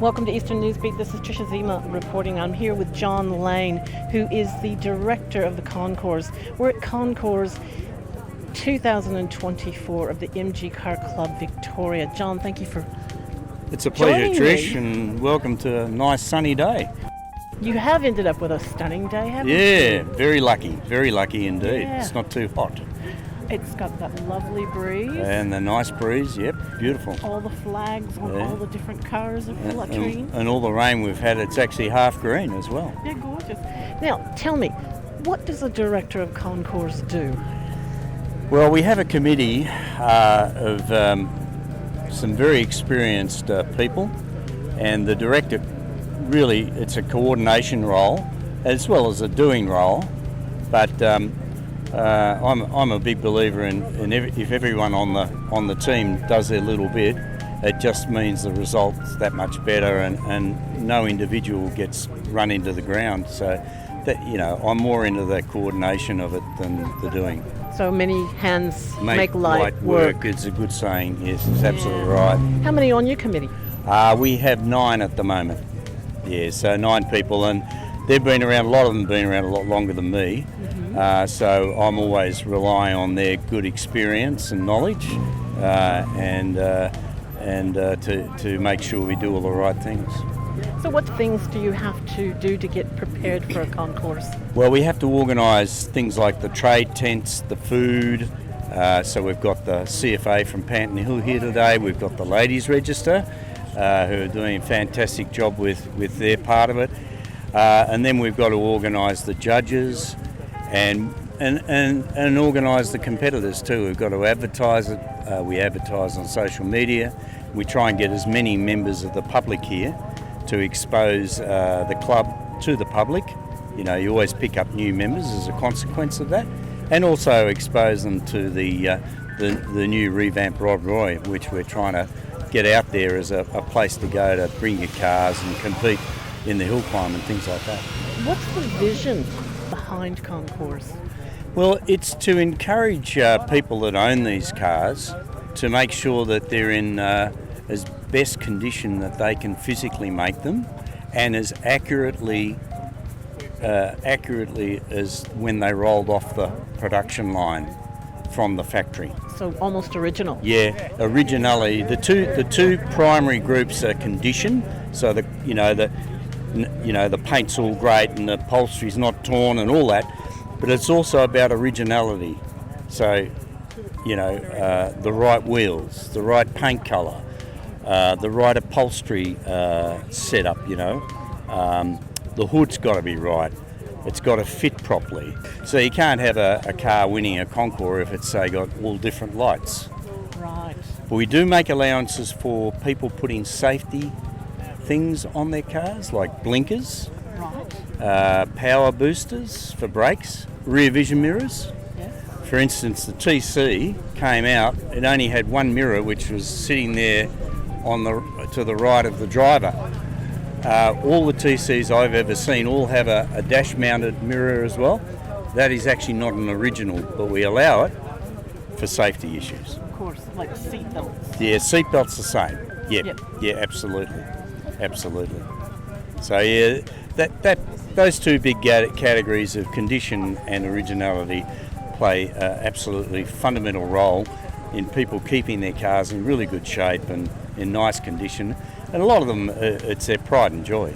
Welcome to Eastern Newsbeat. This is Tricia Ziemer reporting. I'm here with John Lane, who is the director of the Concours. We're at Concours 2024 of the MG Car Club Victoria. John, thank you for It's a pleasure, Trish, me. and welcome to a nice sunny day. You have ended up with a stunning day, haven't you? Yeah, very lucky indeed. Yeah. It's not too hot. It's got that lovely breeze. And the nice breeze, yep, beautiful. All the flags on all the different cars are fluttering. And all the rain we've had, it's actually half green as well. Yeah, gorgeous. Now, tell me, what does the director of Concours do? Well, we have a committee of some very experienced people, and the director, really, it's a coordination role as well as a doing role, but I'm a big believer in if everyone on the team does their little bit, it just means the result's that much better, and no individual gets run into the ground. So that, I'm more into the coordination of it than the doing. So many hands make light work. It's a good saying. Yes, it's absolutely right. How many on your committee? We have 9 at the moment. Yeah, so 9 people, and they've been around. A lot of them have been around a lot longer than me. So I'm always relying on their good experience and knowledge, and to make sure we do all the right things. So what things do you have to do to get prepared for a concourse? Well, we have to organise things like the trade tents, the food. So we've got the CFA from Panton Hill here today. We've got the Ladies Register, who are doing a fantastic job with their part of it. And then we've got to organise the judges and organise the competitors too. We've got to advertise it. We advertise on social media. We try and get as many members of the public here to expose the club to the public. You always pick up new members as a consequence of that, and also expose them to the new revamped Rod Roy, which we're trying to get out there as a place to go to bring your cars and compete in the hill climb and things like that. What's the vision behind Concours? Well, it's to encourage people that own these cars to make sure that they're in as best condition that they can physically make them, and as accurately as when they rolled off the production line from the factory. So almost original. Yeah, originality. The two primary groups are condition. So the paint's all great and the upholstery's not torn and all that, but it's also about originality. So, the right wheels, the right paint colour, the right upholstery setup. The hood's got to be right. It's got to fit properly. So you can't have a car winning a Concours if it's, say, got all different lights. Right. But we do make allowances for people putting safety things on their cars, like blinkers, power boosters for brakes, rear vision mirrors. Yes. For instance, the TC came out, it only had one mirror, which was sitting there to the right of the driver. All the TCs I've ever seen all have a dash-mounted mirror as well. That is actually not an original, but we allow it for safety issues. Of course, like seatbelts. Yeah, seatbelts the same. Yep. Yeah, absolutely. So yeah, those two big categories of condition and originality play absolutely fundamental role in people keeping their cars in really good shape and in nice condition. And a lot of them, it's their pride and joy,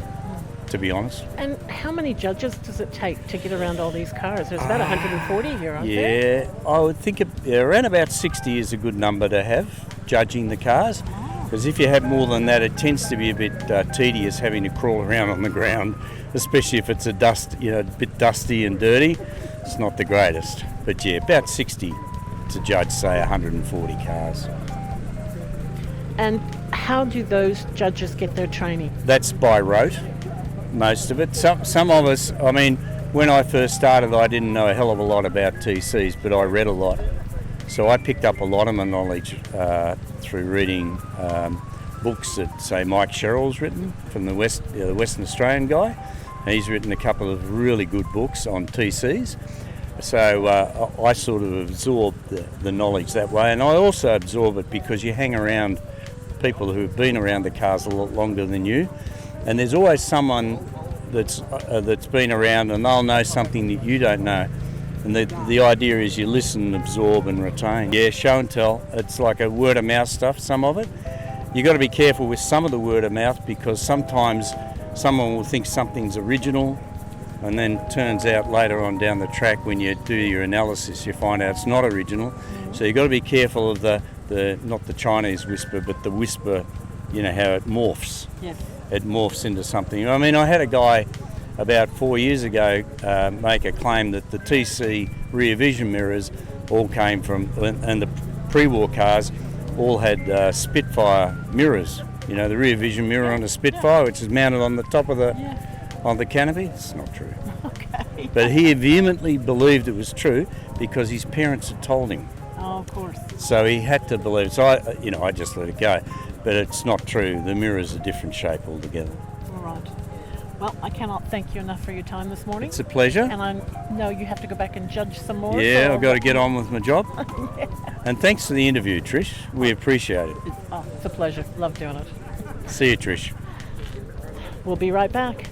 to be honest. And how many judges does it take to get around all these cars? There's about 140 here, aren't there? Yeah, I would think around about 60 is a good number to have judging the cars. Because if you have more than that, it tends to be a bit tedious having to crawl around on the ground, especially if it's a bit dusty and dirty. It's not the greatest. But yeah, about 60 to judge, say, 140 cars. And how do those judges get their training? That's by rote, most of it. Some of us, when I first started, I didn't know a hell of a lot about TCs, but I read a lot. So I picked up a lot of my knowledge through reading books that, say, Mike Sherrill's written, from the Western Australian guy. And he's written a couple of really good books on TCs. So I sort of absorb the knowledge that way, and I also absorb it because you hang around people who have been around the cars a lot longer than you, and there's always someone that's been around and they'll know something that you don't know. And the idea is you listen, absorb and retain. Yeah, show and tell. It's like a word of mouth stuff, some of it. You've got to be careful with some of the word of mouth, because sometimes someone will think something's original, and then turns out later on down the track when you do your analysis you find out it's not original. So you've got to be careful of the not the Chinese whisper, but the whisper, you know, how it morphs. Yes. It morphs into something. I mean, I had a guy about 4 years ago make a claim that the TC rear vision mirrors all came from, and the pre-war cars all had Spitfire mirrors. You know, the rear vision mirror on the Spitfire, which is mounted on the top of the canopy. It's not true. Okay. But he vehemently believed it was true because his parents had told him. Oh, of course. So he had to believe it. So I just let it go. But it's not true. The mirror's a different shape altogether. All right. Well, I cannot thank you enough for your time this morning. It's a pleasure. And I know you have to go back and judge some more. Yeah, so I've got to get on with my job. Yeah. And thanks for the interview, Trish. We appreciate it. It's a pleasure. Love doing it. See you, Trish. We'll be right back.